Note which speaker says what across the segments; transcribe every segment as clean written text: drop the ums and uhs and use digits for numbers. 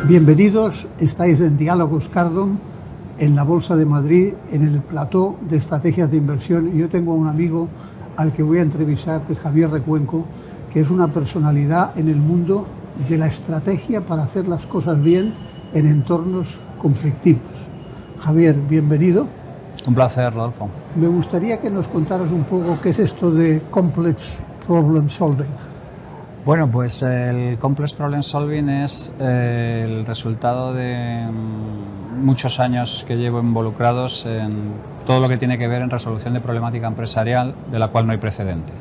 Speaker 1: Bienvenidos, estáis en Diálogos Cardón, en la Bolsa de Madrid, en el plató de estrategias de inversión. Yo tengo un amigo al que voy a entrevistar, que es Javier Recuenco, que es una personalidad en el mundo de la estrategia para hacer las cosas bien en entornos conflictivos. Javier, bienvenido.
Speaker 2: Un placer, Rodolfo.
Speaker 1: Me gustaría que nos contaras un poco qué es esto de Complex Problem Solving.
Speaker 2: Bueno, pues el Complex Problem Solving es el resultado de muchos años que llevo involucrados en todo lo que tiene que ver en resolución de problemática empresarial de la cual no hay precedente.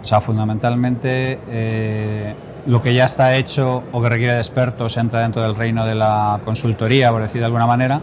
Speaker 2: O sea, fundamentalmente lo que ya está hecho o que requiere de expertos entra dentro del reino de la consultoría, por decir de alguna manera,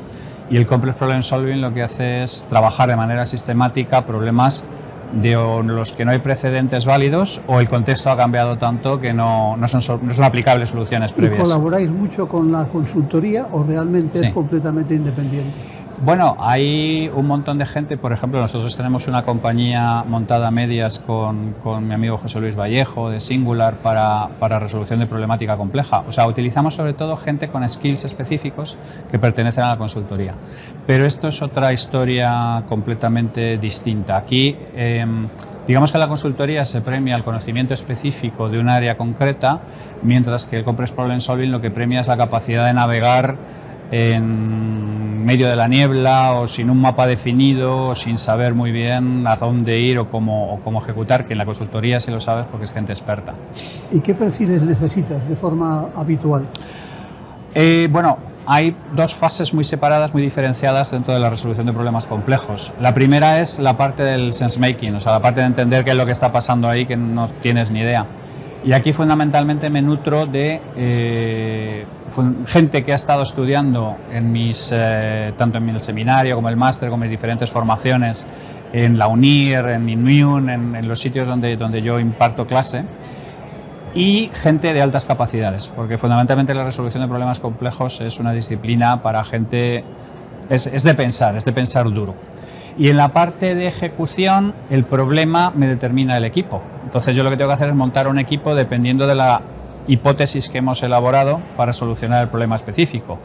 Speaker 2: y el Complex Problem Solving lo que hace es trabajar de manera sistemática problemas de los que no hay precedentes válidos o el contexto ha cambiado tanto que no son aplicables soluciones previas.
Speaker 1: ¿Y colaboráis mucho con la consultoría o realmente es completamente independiente?
Speaker 2: Bueno, hay un montón de gente. Por ejemplo, nosotros tenemos una compañía montada a medias con mi amigo José Luis Vallejo de Singular para resolución de problemática compleja. O sea, utilizamos sobre todo gente con skills específicos que pertenecen a la consultoría. Pero esto es otra historia completamente distinta. Aquí, digamos que la consultoría se premia el conocimiento específico de un área concreta, mientras que el Complex Problem Solving lo que premia es la capacidad de navegar en medio de la niebla o sin un mapa definido o sin saber muy bien a dónde ir o cómo ejecutar, que en la consultoría sí lo sabes porque es gente experta.
Speaker 1: ¿Y qué perfiles necesitas de forma habitual?
Speaker 2: Bueno, hay dos fases muy separadas, muy diferenciadas dentro de la resolución de problemas complejos. La primera es la parte del sense making, o sea, la parte de entender qué es lo que está pasando ahí que no tienes ni idea. Y aquí fundamentalmente me nutro de gente que ha estado estudiando en tanto en el seminario como el máster, como mis diferentes formaciones, en la UNIR, en Immune, en los sitios donde yo imparto clase, y gente de altas capacidades, porque fundamentalmente la resolución de problemas complejos es una disciplina para gente, es de pensar duro. Y en la parte de ejecución, el problema me determina el equipo. Entonces yo lo que tengo que hacer es montar un equipo dependiendo de la hipótesis que hemos elaborado para solucionar el problema específico.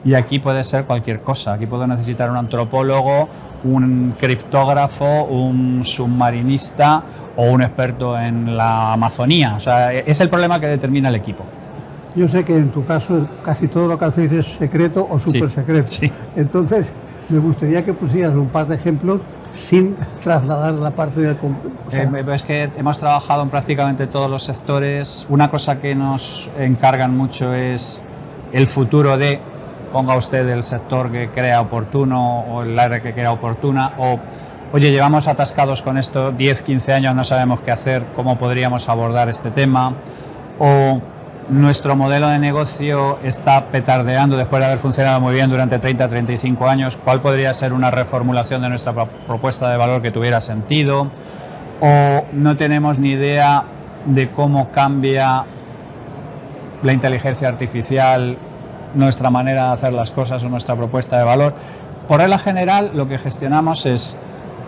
Speaker 2: Y aquí puede ser cualquier cosa. Aquí puedo necesitar un antropólogo, un criptógrafo, un submarinista o un experto en la Amazonía. O sea, es el problema que determina el equipo.
Speaker 1: Yo sé que en tu caso casi todo lo que hacéis es secreto o súper secreto.
Speaker 2: Sí.
Speaker 1: Entonces, me gustaría que pusieras un par de ejemplos sin trasladar la parte del...
Speaker 2: Es que hemos trabajado en prácticamente todos los sectores. Una cosa que nos encargan mucho es el futuro de, ponga usted el sector que crea oportuno o el área que crea oportuna, o oye, llevamos atascados con esto 10, 15 años, no sabemos qué hacer, cómo podríamos abordar este tema, o nuestro modelo de negocio está petardeando después de haber funcionado muy bien durante 30, 35 años. ¿Cuál podría ser una reformulación de nuestra propuesta de valor que tuviera sentido? O no tenemos ni idea de cómo cambia la inteligencia artificial nuestra manera de hacer las cosas o nuestra propuesta de valor. Por regla general, lo que gestionamos es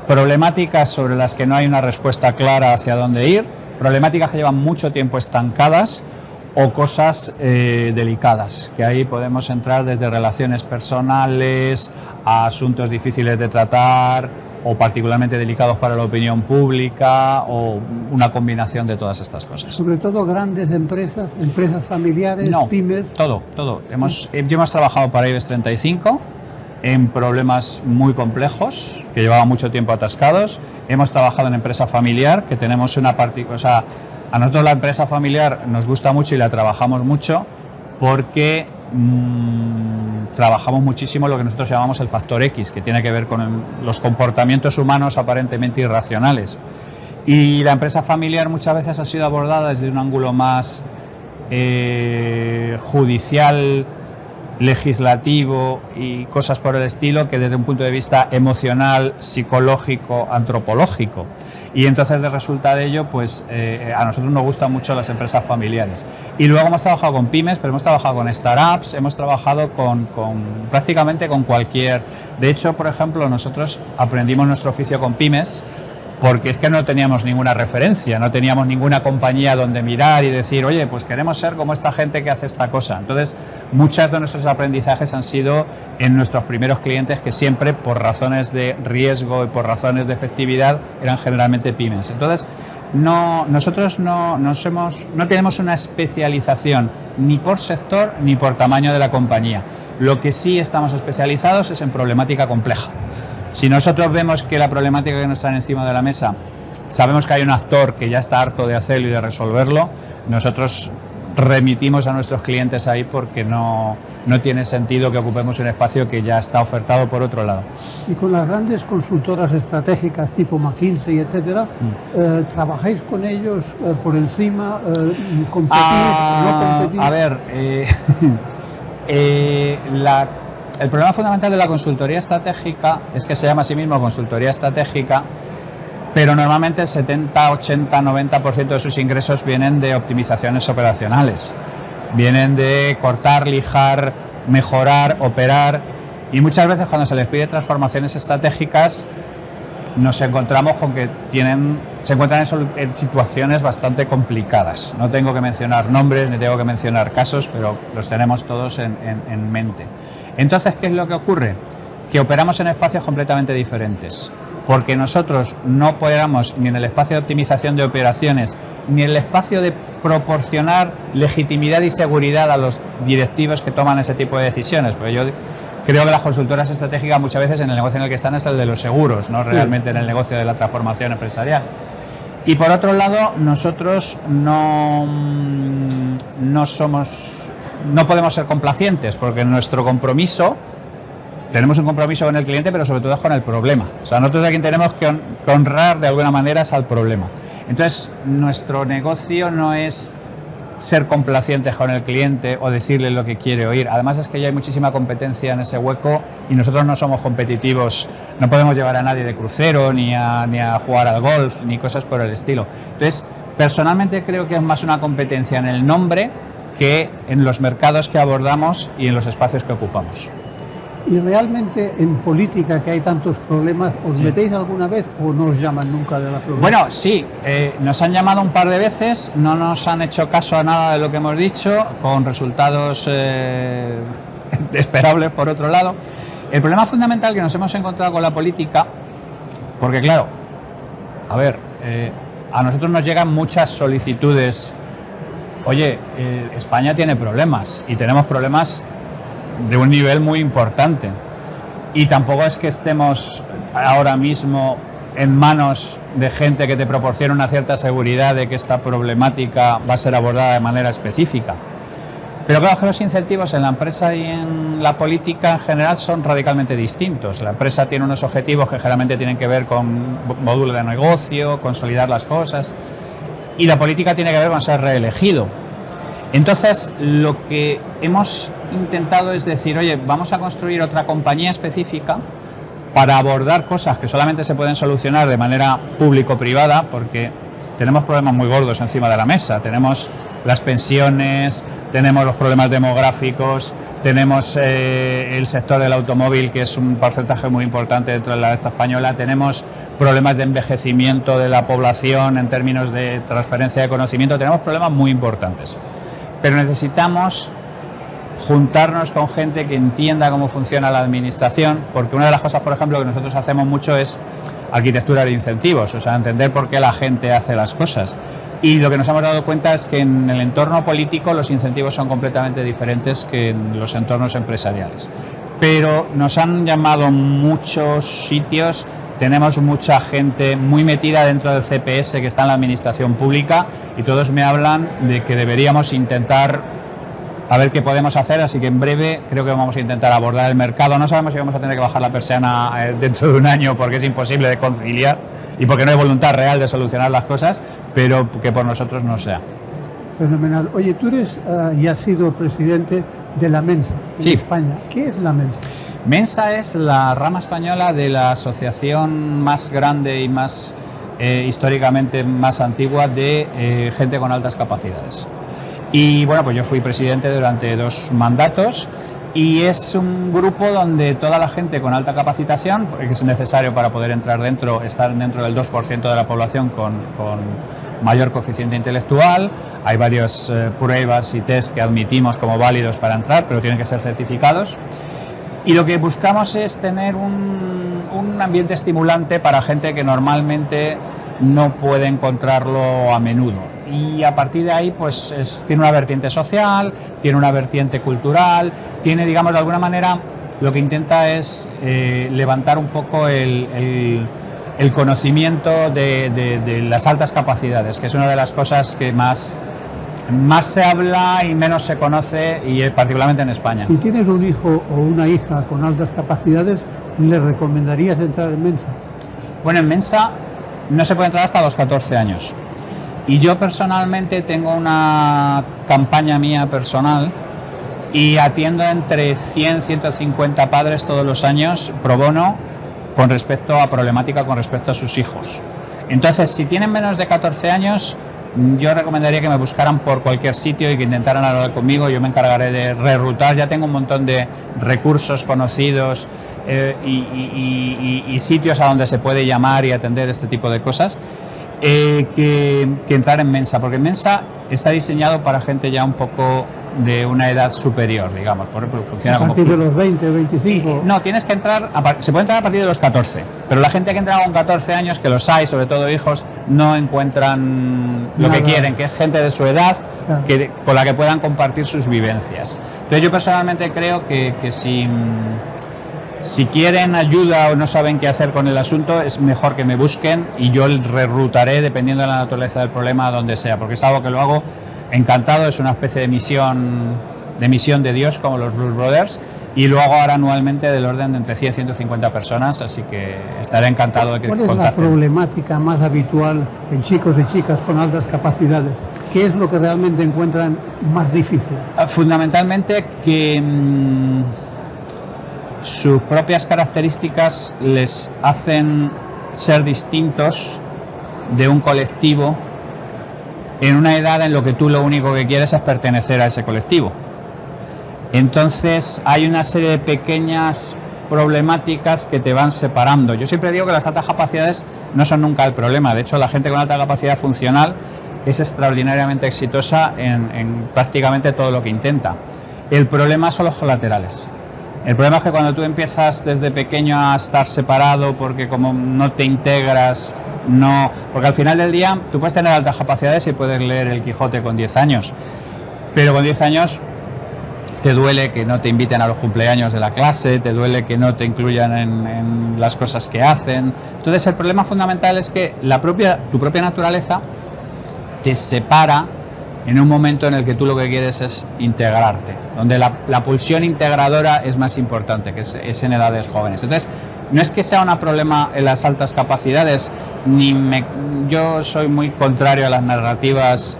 Speaker 2: problemáticas sobre las que no hay una respuesta clara hacia dónde ir, problemáticas que llevan mucho tiempo estancadas, o cosas delicadas, que ahí podemos entrar desde relaciones personales a asuntos difíciles de tratar o particularmente delicados para la opinión pública, o una combinación de todas estas cosas.
Speaker 1: Sobre todo grandes empresas, empresas familiares, pymes.
Speaker 2: Todo. Hemos trabajado para IBEX 35 en problemas muy complejos que llevaban mucho tiempo atascados. Hemos trabajado en empresa familiar, que tenemos una a nosotros la empresa familiar nos gusta mucho y la trabajamos mucho porque trabajamos muchísimo lo que nosotros llamamos el factor X, que tiene que ver con los comportamientos humanos aparentemente irracionales. Y la empresa familiar muchas veces ha sido abordada desde un ángulo más judicial, legislativo y cosas por el estilo, que desde un punto de vista emocional, psicológico, antropológico. Y entonces resulta de ello, pues a nosotros nos gustan mucho las empresas familiares. Y luego hemos trabajado con pymes, pero hemos trabajado con startups, hemos trabajado prácticamente con cualquier... De hecho, por ejemplo, nosotros aprendimos nuestro oficio con pymes porque es que no teníamos ninguna referencia, no teníamos ninguna compañía donde mirar y decir, oye, pues queremos ser como esta gente que hace esta cosa. Entonces, muchos de nuestros aprendizajes han sido en nuestros primeros clientes, que siempre, por razones de riesgo y por razones de efectividad, eran generalmente pymes. Entonces, nosotros no tenemos una especialización ni por sector ni por tamaño de la compañía. Lo que sí estamos especializados es en problemática compleja. Si nosotros vemos que la problemática que nos traen encima de la mesa, sabemos que hay un actor que ya está harto de hacerlo y de resolverlo, nosotros remitimos a nuestros clientes ahí, porque no tiene sentido que ocupemos un espacio que ya está ofertado por otro lado.
Speaker 1: Y con las grandes consultoras estratégicas tipo McKinsey, etcétera, ¿trabajáis con ellos por encima? ¿Competís? ¿No competís?
Speaker 2: A ver, el problema fundamental de la consultoría estratégica es que se llama a sí mismo consultoría estratégica, pero normalmente el 70, 80, 90% de sus ingresos vienen de optimizaciones operacionales. Vienen de cortar, lijar, mejorar, operar, y muchas veces cuando se les pide transformaciones estratégicas nos encontramos con que se encuentran en situaciones bastante complicadas. No tengo que mencionar nombres ni tengo que mencionar casos, pero los tenemos todos en mente. Entonces, ¿qué es lo que ocurre? Que operamos en espacios completamente diferentes, porque nosotros no operamos ni en el espacio de optimización de operaciones, ni en el espacio de proporcionar legitimidad y seguridad a los directivos que toman ese tipo de decisiones. Porque yo creo que las consultoras estratégicas muchas veces en el negocio en el que están es el de los seguros, no realmente en el negocio de la transformación empresarial. Y por otro lado, nosotros no podemos ser complacientes, porque nuestro compromiso, tenemos un compromiso con el cliente, pero sobre todo es con el problema. O sea, nosotros a quien tenemos que honrar de alguna manera es al problema. Entonces, nuestro negocio no es ser complacientes con el cliente o decirle lo que quiere oír. Además, es que ya hay muchísima competencia en ese hueco y nosotros no somos competitivos, no podemos llevar a nadie de crucero, ni a jugar al golf, ni cosas por el estilo. Entonces, personalmente creo que es más una competencia en el nombre que en los mercados que abordamos y en los espacios que ocupamos.
Speaker 1: ¿Y realmente en política, que hay tantos problemas, os metéis alguna vez o no os llaman nunca de la problema?
Speaker 2: Bueno, sí, nos han llamado un par de veces, no nos han hecho caso a nada de lo que hemos dicho, con resultados esperables por otro lado. El problema fundamental que nos hemos encontrado con la política, porque claro, a ver, a nosotros nos llegan muchas solicitudes. Oye, España tiene problemas y tenemos problemas de un nivel muy importante, y tampoco es que estemos ahora mismo en manos de gente que te proporcione una cierta seguridad de que esta problemática va a ser abordada de manera específica. Pero claro que los incentivos en la empresa y en la política en general son radicalmente distintos. La empresa tiene unos objetivos que generalmente tienen que ver con módulo de negocio, consolidar las cosas, y la política tiene que ver con ser reelegido. Entonces, lo que hemos intentado es decir, oye, vamos a construir otra compañía específica para abordar cosas que solamente se pueden solucionar de manera público-privada, porque tenemos problemas muy gordos encima de la mesa. Tenemos las pensiones, tenemos los problemas demográficos, tenemos el sector del automóvil, que es un porcentaje muy importante dentro de la esta española, tenemos problemas de envejecimiento de la población en términos de transferencia de conocimiento, tenemos problemas muy importantes. Pero necesitamos juntarnos con gente que entienda cómo funciona la administración, porque una de las cosas, por ejemplo, que nosotros hacemos mucho es arquitectura de incentivos, o sea, entender por qué la gente hace las cosas. Y lo que nos hemos dado cuenta es que en el entorno político los incentivos son completamente diferentes que en los entornos empresariales. Pero nos han llamado muchos sitios, tenemos mucha gente muy metida dentro del CPS que está en la administración pública, y todos me hablan de que deberíamos intentar a ver qué podemos hacer, así que en breve creo que vamos a intentar abordar el mercado. No sabemos si vamos a tener que bajar la persiana dentro de un año, porque es imposible de conciliar y porque no hay voluntad real de solucionar las cosas, pero que por nosotros no sea.
Speaker 1: Fenomenal. Oye, tú eres y has sido presidente de la Mensa en España. ¿Qué es la Mensa?
Speaker 2: Mensa es la rama española de la asociación más grande y más históricamente más antigua de gente con altas capacidades. Y bueno, pues yo fui presidente durante 2 mandatos y es un grupo donde toda la gente con alta capacitación, que es necesario para poder entrar dentro, estar dentro del 2% de la población con mayor coeficiente intelectual. Hay varias pruebas y test que admitimos como válidos para entrar, pero tienen que ser certificados. Y lo que buscamos es tener un ambiente estimulante para gente que normalmente no puede encontrarlo a menudo. Y a partir de ahí, pues tiene una vertiente social, tiene una vertiente cultural, tiene, digamos, de alguna manera, lo que intenta es levantar un poco el conocimiento de las altas capacidades, que es una de las cosas que más se habla y menos se conoce, y particularmente en España.
Speaker 1: Si tienes un hijo o una hija con altas capacidades, ¿le recomendarías entrar en Mensa?
Speaker 2: Bueno, en Mensa no se puede entrar hasta los 14 años. Y yo personalmente tengo una campaña mía personal y atiendo entre 100 y 150 padres todos los años pro bono con respecto a problemática con respecto a sus hijos. Entonces, si tienen menos de 14 años, yo recomendaría que me buscaran por cualquier sitio y que intentaran hablar conmigo. Yo me encargaré de rerutar. Ya tengo un montón de recursos conocidos y sitios a donde se puede llamar y atender este tipo de cosas, que entrar en Mensa, porque Mensa está diseñado para gente ya un poco de una edad superior, digamos. Por ejemplo, funciona
Speaker 1: a partir
Speaker 2: como
Speaker 1: de los 20, 25.
Speaker 2: No, tienes que entrar, se puede entrar a partir de los 14, pero la gente que entra con 14 años, que los hay, sobre todo hijos, no encuentran lo que quieren, que es gente de su edad,
Speaker 1: claro,
Speaker 2: con la que puedan compartir sus vivencias. Entonces yo personalmente creo que si quieren ayuda o no saben qué hacer con el asunto, es mejor que me busquen y yo rerutaré, dependiendo de la naturaleza del problema, a donde sea, porque es algo que lo hago encantado. Es una especie de misión de Dios, como los Blues Brothers, y lo hago ahora anualmente del orden de entre 100 y 150 personas, así que estaré encantado de que
Speaker 1: contacten. ¿Cuál es la problemática más habitual en chicos y chicas con altas capacidades? ¿Qué es lo que realmente encuentran más difícil?
Speaker 2: Fundamentalmente que sus propias características les hacen ser distintos de un colectivo en una edad en la que tú lo único que quieres es pertenecer a ese colectivo. Entonces hay una serie de pequeñas problemáticas que te van separando. Yo siempre digo que las altas capacidades no son nunca el problema. De hecho, la gente con alta capacidad funcional es extraordinariamente exitosa en prácticamente todo lo que intenta. El problema son los colaterales. El problema es que cuando tú empiezas desde pequeño a estar separado porque como no te integras, porque al final del día tú puedes tener altas capacidades y puedes leer el Quijote con 10 años, pero con 10 años te duele que no te inviten a los cumpleaños de la clase, te duele que no te incluyan en las cosas que hacen. Entonces el problema fundamental es que tu propia naturaleza te separa en un momento en el que tú lo que quieres es integrarte, donde la pulsión integradora es más importante, que es en edades jóvenes. Entonces, no es que sea un problema en las altas capacidades, yo soy muy contrario a las narrativas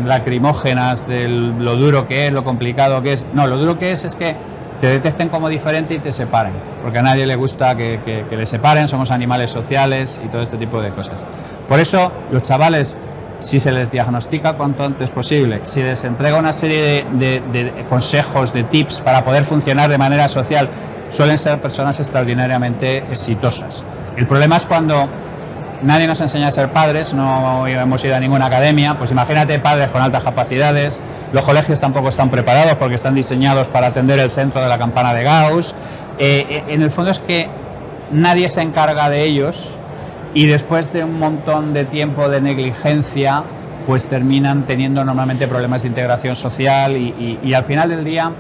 Speaker 2: lacrimógenas de lo duro que es, lo complicado que es. No, lo duro que es que te detesten como diferente y te separen, porque a nadie le gusta que le separen, somos animales sociales y todo este tipo de cosas. Por eso, los chavales, si se les diagnostica cuanto antes posible, si les entrega una serie de consejos, de tips para poder funcionar de manera social, suelen ser personas extraordinariamente exitosas. El problema es cuando nadie nos enseña a ser padres, no hemos ido a ninguna academia, pues imagínate padres con altas capacidades, los colegios tampoco están preparados porque están diseñados para atender el centro de la campana de Gauss. En el fondo es que nadie se encarga de ellos, y después de un montón de tiempo de negligencia, pues terminan teniendo normalmente problemas de integración social y al final del día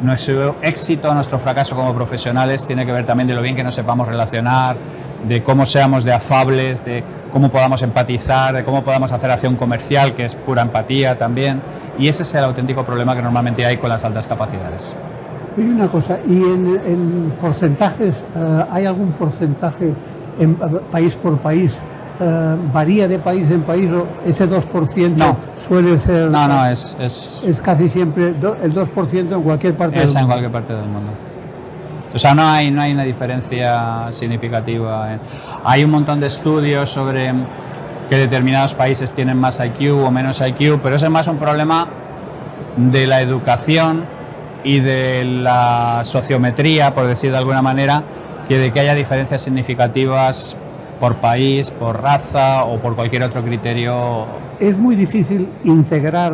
Speaker 2: nuestro éxito, nuestro fracaso como profesionales tiene que ver también de lo bien que nos sepamos relacionar, de cómo seamos de afables, de cómo podamos empatizar, de cómo podamos hacer acción comercial, que es pura empatía también, y ese es el auténtico problema que normalmente hay con las altas capacidades.
Speaker 1: Y una cosa, ¿y en porcentajes, hay algún porcentaje en país por país? ¿Varía de país en país o ese 2%
Speaker 2: no
Speaker 1: suele ser?
Speaker 2: No, es
Speaker 1: casi siempre el 2% en cualquier parte del mundo.
Speaker 2: En cualquier parte del mundo. O sea, no hay una diferencia significativa. Hay un montón de estudios sobre que determinados países tienen más IQ o menos IQ, pero eso es más un problema de la educación y de la sociometría, por decir de alguna manera, que de que haya diferencias significativas por país, por raza o por cualquier otro criterio.
Speaker 1: Es muy difícil integrar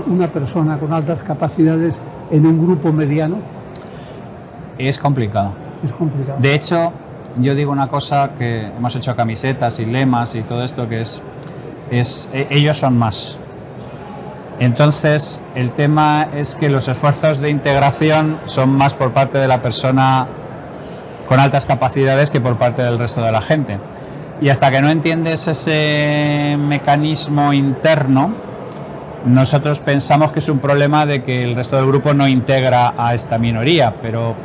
Speaker 1: una persona con altas capacidades en un grupo mediano.
Speaker 2: Es complicado.
Speaker 1: Es complicado.
Speaker 2: De hecho, yo digo una cosa, que hemos hecho camisetas y lemas y todo esto, que es ellos son más. Entonces, el tema es que los esfuerzos de integración son más por parte de la persona con altas capacidades que por parte del resto de la gente. Y hasta que no entiendes ese mecanismo interno, nosotros pensamos que es un problema de que el resto del grupo no integra a esta minoría, pero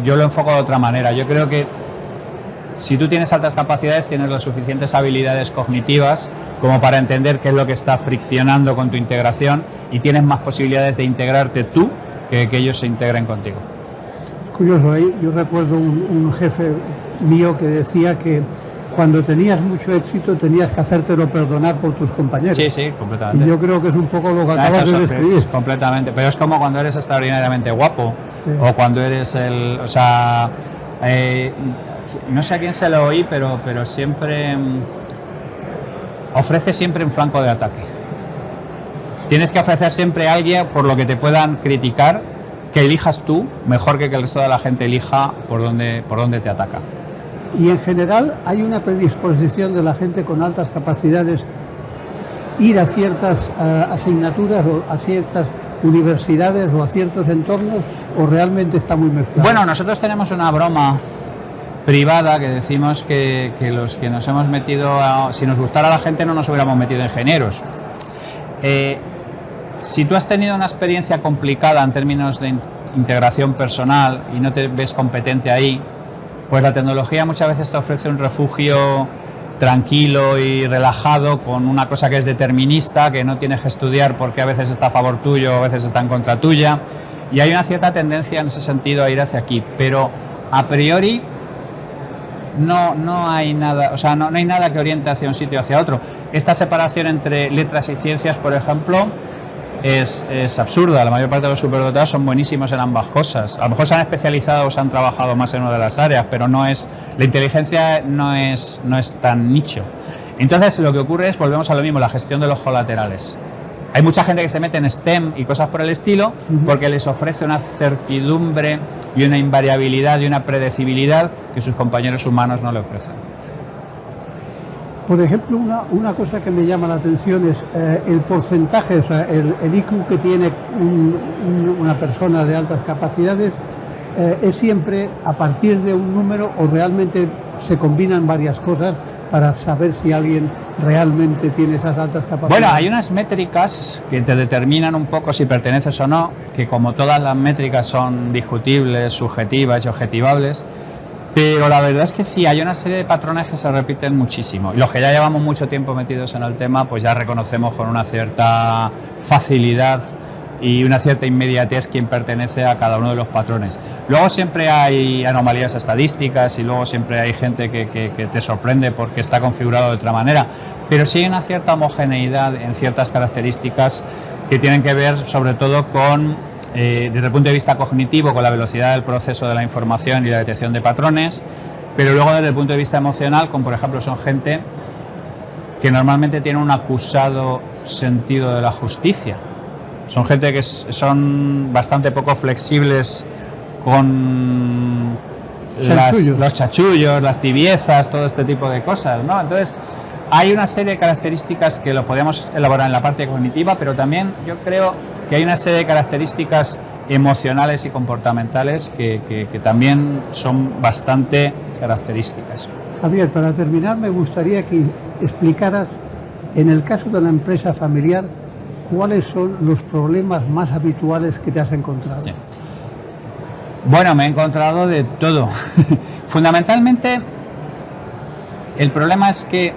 Speaker 2: yo lo enfoco de otra manera. Yo creo que si tú tienes altas capacidades, tienes las suficientes habilidades cognitivas como para entender qué es lo que está friccionando con tu integración y tienes más posibilidades de integrarte tú que ellos se integren contigo.
Speaker 1: Curioso, yo recuerdo un jefe mío que decía que cuando tenías mucho éxito tenías que hacértelo perdonar por tus compañeros.
Speaker 2: Sí, sí, completamente.
Speaker 1: Y yo creo que es un poco lo que acabas de describir.
Speaker 2: Completamente, pero es como cuando eres extraordinariamente guapo, sí. O cuando eres no sé a quién se lo oí, pero siempre ofrece siempre un flanco de ataque. Tienes que ofrecer siempre a alguien por lo que te puedan criticar, que elijas tú mejor que el resto de la gente elija por dónde te ataca.
Speaker 1: Y en general hay una predisposición de la gente con altas capacidades ir a ciertas asignaturas o a ciertas universidades o a ciertos entornos, o realmente está muy mezclado.
Speaker 2: Bueno, nosotros tenemos una broma privada que decimos que los que nos hemos metido si nos gustara la gente no nos hubiéramos metido ingenieros. Si tú has tenido una experiencia complicada en términos de integración personal y no te ves competente ahí, pues la tecnología muchas veces te ofrece un refugio tranquilo y relajado con una cosa que es determinista, que no tienes que estudiar porque a veces está a favor tuyo, a veces está en contra tuya, y hay una cierta tendencia en ese sentido a ir hacia aquí, pero a priori no hay nada, no hay nada que oriente hacia un sitio o hacia otro. Esta separación entre letras y ciencias, por ejemplo, es absurda. La mayor parte de los superdotados son buenísimos en ambas cosas. A lo mejor se han especializado o se han trabajado más en una de las áreas, pero la inteligencia no es tan nicho. Entonces lo que ocurre es, volvemos a lo mismo, la gestión de los colaterales. Hay mucha gente que se mete en STEM y cosas por el estilo porque les ofrece una certidumbre y una invariabilidad y una predecibilidad que sus compañeros humanos no le ofrecen.
Speaker 1: Por ejemplo, una cosa que me llama la atención es el porcentaje, el IQ que tiene una persona de altas capacidades, es siempre a partir de un número, o realmente se combinan varias cosas para saber si alguien realmente tiene esas altas capacidades.
Speaker 2: Bueno, hay unas métricas que te determinan un poco si perteneces o no, que como todas las métricas son discutibles, subjetivas y objetivables, pero la verdad es que sí, hay una serie de patrones que se repiten muchísimo. Y los que ya llevamos mucho tiempo metidos en el tema, pues ya reconocemos con una cierta facilidad y una cierta inmediatez quién pertenece a cada uno de los patrones. Luego siempre hay anomalías estadísticas y luego siempre hay gente que te sorprende porque está configurado de otra manera, pero sí hay una cierta homogeneidad en ciertas características que tienen que ver sobre todo con desde el punto de vista cognitivo, con la velocidad del proceso de la información y la detección de patrones, pero luego desde el punto de vista emocional, como por ejemplo son gente que normalmente tiene un acusado sentido de la justicia. Son gente que son bastante poco flexibles con los chachullos, las tibiezas, todo este tipo de cosas, ¿no? Entonces, hay una serie de características que lo podemos elaborar en la parte cognitiva, pero también yo creo que hay una serie de características emocionales y comportamentales que también son bastante características.
Speaker 1: Javier, para terminar me gustaría que explicaras, en el caso de la empresa familiar, ¿cuáles son los problemas más habituales que te has encontrado? Sí.
Speaker 2: Bueno, me he encontrado de todo. Fundamentalmente, el problema es que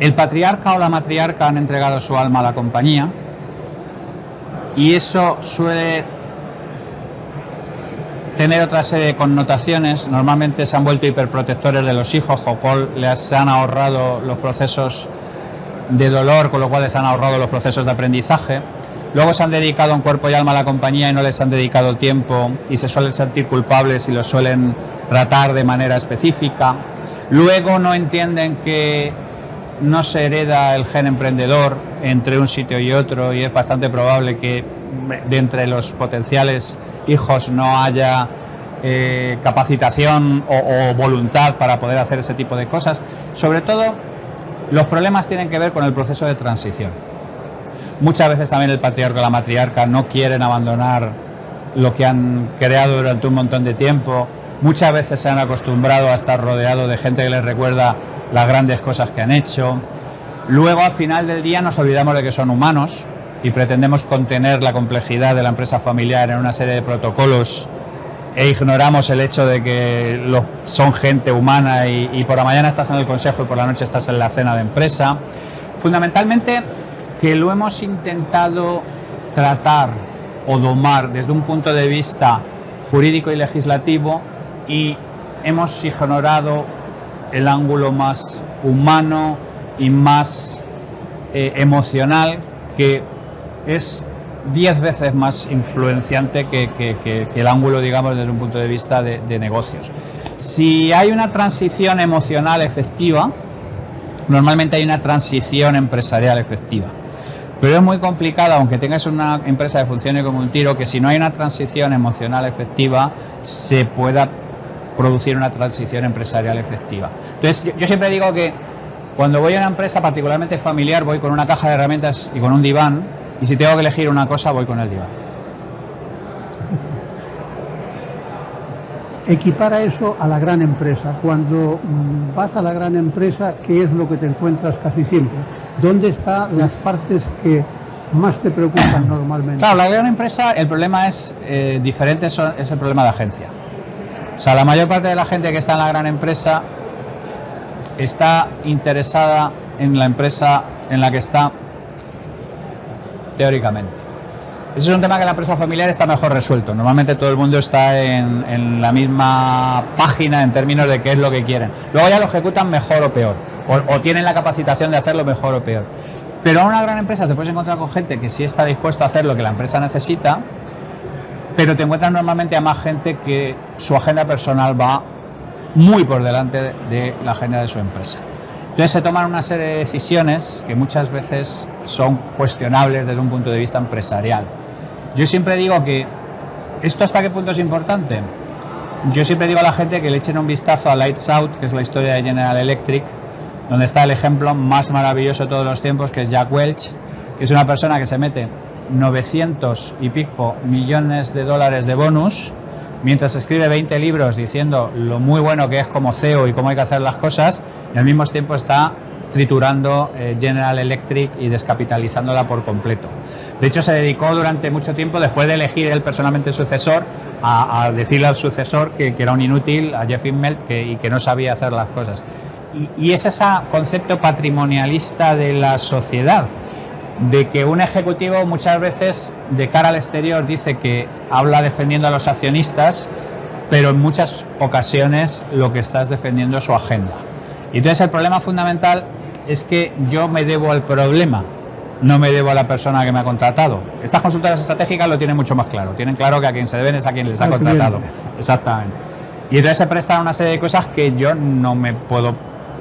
Speaker 2: el patriarca o la matriarca han entregado su alma a la compañía y eso suele tener otra serie de connotaciones. Normalmente se han vuelto hiperprotectores de los hijos, con lo cual les han ahorrado los procesos de dolor, con lo cual les han ahorrado los procesos de aprendizaje. luego se han dedicado en cuerpo y alma a la compañía y no les han dedicado tiempo y se suelen sentir culpables y los suelen tratar de manera específica. Luego no entienden que no se hereda el gen emprendedor entre un sitio y otro y es bastante probable que de entre los potenciales hijos no haya capacitación o voluntad para poder hacer ese tipo de cosas. Sobre todo, los problemas tienen que ver con el proceso de transición. Muchas veces también el patriarca o la matriarca no quieren abandonar lo que han creado durante un montón de tiempo. Muchas veces se han acostumbrado a estar rodeados de gente que les recuerda las grandes cosas que han hecho. Luego, al final del día, nos olvidamos de que son humanos y pretendemos contener la complejidad de la empresa familiar en una serie de protocolos e ignoramos el hecho de que son gente humana y por la mañana estás en el consejo y por la noche estás en la cena de empresa. Fundamentalmente, que lo hemos intentado tratar o domar desde un punto de vista jurídico y legislativo y hemos ignorado el ángulo más humano y más emocional, que es 10 veces más influenciante que el ángulo, digamos, desde un punto de vista de negocios. Si hay una transición emocional efectiva, normalmente hay una transición empresarial efectiva. Pero es muy complicado, aunque tengas una empresa que funcione como un tiro, que si no hay una transición emocional efectiva, se pueda producir una transición empresarial efectiva. Entonces, yo siempre digo que cuando voy a una empresa particularmente familiar, voy con una caja de herramientas y con un diván, y si tengo que elegir una cosa, voy con el diván.
Speaker 1: Equipara eso a la gran empresa. Cuando vas a la gran empresa, ¿qué es lo que te encuentras casi siempre? ¿Dónde están las partes que más te preocupan normalmente?
Speaker 2: Claro, la gran empresa, el problema es diferente, es el problema de agencia. O sea, la mayor parte de la gente que está en la gran empresa está interesada en la empresa en la que está teóricamente. Ese es un tema que en la empresa familiar está mejor resuelto. Normalmente todo el mundo está en la misma página en términos de qué es lo que quieren. Luego ya lo ejecutan mejor o peor, o tienen la capacitación de hacerlo mejor o peor. Pero en una gran empresa te puedes encontrar con gente que sí está dispuesta a hacer lo que la empresa necesita, pero te encuentras normalmente a más gente que su agenda personal va muy por delante de la agenda de su empresa. Entonces se toman una serie de decisiones que muchas veces son cuestionables desde un punto de vista empresarial. Yo siempre digo que ¿esto hasta qué punto es importante? Yo siempre digo a la gente que le echen un vistazo a Lights Out, que es la historia de General Electric, donde está el ejemplo más maravilloso de todos los tiempos, que es Jack Welch, que es una persona que se mete 900 y pico millones de dólares de bonus, mientras escribe 20 libros diciendo lo muy bueno que es como CEO y cómo hay que hacer las cosas, y al mismo tiempo está triturando General Electric y descapitalizándola por completo. De hecho, se dedicó durante mucho tiempo, después de elegir él personalmente el sucesor, a decirle al sucesor que era un inútil, a Jeff Immelt, y que no sabía hacer las cosas. Y es ese concepto patrimonialista de la sociedad, de que un ejecutivo muchas veces de cara al exterior dice que habla defendiendo a los accionistas, pero en muchas ocasiones lo que está es defendiendo su agenda. Y entonces el problema fundamental es que yo me debo al problema, no me debo a la persona que me ha contratado. Estas consultoras estratégicas lo tienen mucho más claro, tienen claro que a quien se deben es a quien les ha contratado. Exactamente. Y entonces se prestan una serie de cosas que yo no me puedo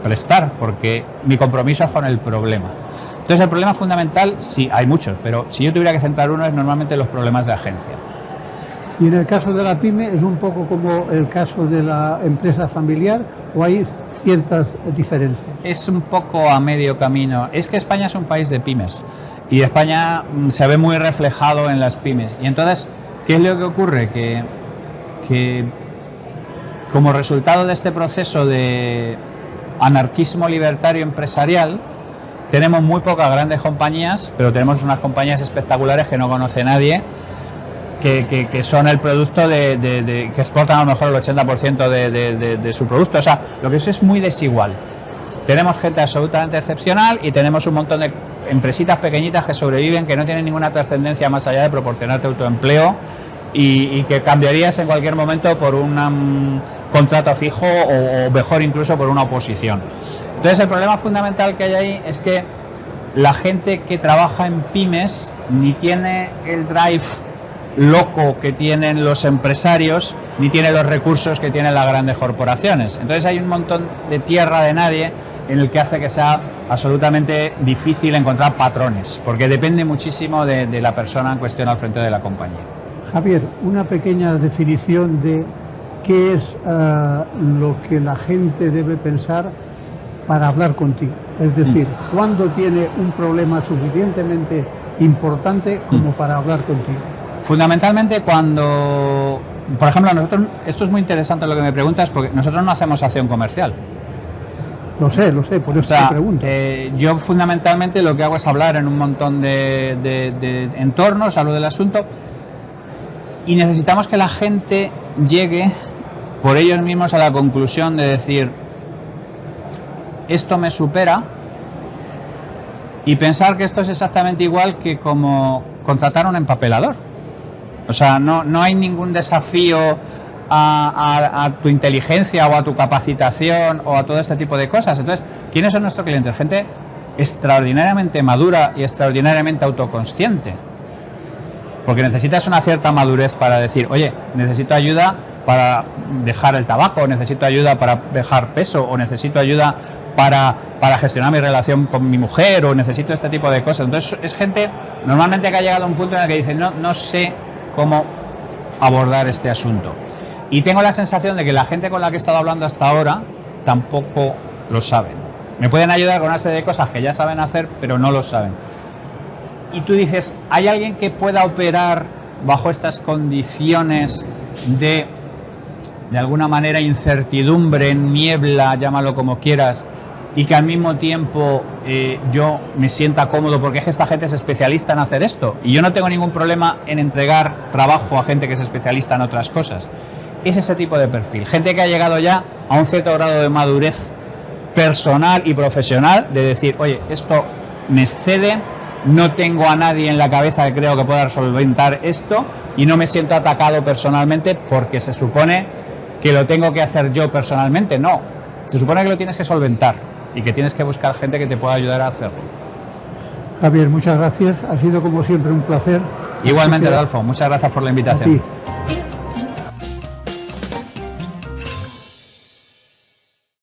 Speaker 2: prestar porque mi compromiso es con el problema. Entonces el problema fundamental, sí, hay muchos, pero si yo tuviera que centrar uno es normalmente los problemas de agencia.
Speaker 1: Y en el caso de la pyme es un poco como el caso de la empresa familiar, ¿o hay ciertas diferencias?
Speaker 2: Es un poco a medio camino. Es que España es un país de pymes y España se ve muy reflejado en las pymes. Y entonces, ¿qué es lo que ocurre? Que como resultado de este proceso de anarquismo libertario empresarial, tenemos muy pocas grandes compañías, pero tenemos unas compañías espectaculares que no conoce nadie, que son el producto que exportan a lo mejor el 80% de su producto. O sea, lo que es muy desigual. Tenemos gente absolutamente excepcional y tenemos un montón de empresitas pequeñitas que sobreviven, que no tienen ninguna trascendencia más allá de proporcionarte autoempleo y que cambiarías en cualquier momento por un contrato fijo o mejor incluso por una oposición. Entonces el problema fundamental que hay ahí es que la gente que trabaja en pymes ni tiene el drive loco que tienen los empresarios, ni tiene los recursos que tienen las grandes corporaciones. Entonces hay un montón de tierra de nadie en el que hace que sea absolutamente difícil encontrar patrones, porque depende muchísimo de la persona en cuestión al frente de la compañía.
Speaker 1: Javier, una pequeña definición de qué es lo que la gente debe pensar para hablar contigo. Es decir, ¿cuándo tiene un problema suficientemente importante como para hablar contigo?
Speaker 2: Fundamentalmente cuando, por ejemplo, nosotros, esto es muy interesante lo que me preguntas, porque nosotros no hacemos acción comercial.
Speaker 1: Lo sé, por eso te pregunto.
Speaker 2: Yo fundamentalmente lo que hago es hablar en un montón de entornos, hablo del asunto, y necesitamos que la gente llegue por ellos mismos a la conclusión de decir, esto me supera, y pensar que esto es exactamente igual que como contratar a un empapelador. O sea, no hay ningún desafío a tu inteligencia o a tu capacitación o a todo este tipo de cosas. Entonces, ¿quiénes son nuestros clientes? Gente extraordinariamente madura y extraordinariamente autoconsciente. Porque necesitas una cierta madurez para decir, oye, necesito ayuda para dejar el tabaco, necesito ayuda para dejar peso, o necesito ayuda para gestionar mi relación con mi mujer, o necesito este tipo de cosas. Entonces, es gente normalmente que ha llegado a un punto en el que dice, no sé cómo abordar este asunto. Y tengo la sensación de que la gente con la que he estado hablando hasta ahora tampoco lo saben. Me pueden ayudar con una serie de cosas que ya saben hacer, pero no lo saben. Y tú dices, ¿hay alguien que pueda operar bajo estas condiciones de alguna manera incertidumbre, niebla, llámalo como quieras, y que al mismo tiempo yo me sienta cómodo, porque es que esta gente es especialista en hacer esto y yo no tengo ningún problema en entregar trabajo a gente que es especialista en otras cosas? Es ese tipo de perfil, gente que ha llegado ya a un cierto grado de madurez personal y profesional, de decir, oye, esto me excede, no tengo a nadie en la cabeza que creo que pueda solventar esto y no me siento atacado personalmente porque se supone que lo tengo que hacer yo personalmente. No, se supone que lo tienes que solventar y que tienes que buscar gente que te pueda ayudar a hacerlo.
Speaker 1: Javier, muchas gracias, ha sido como siempre un placer.
Speaker 2: Igualmente, Adolfo, muchas gracias por la invitación.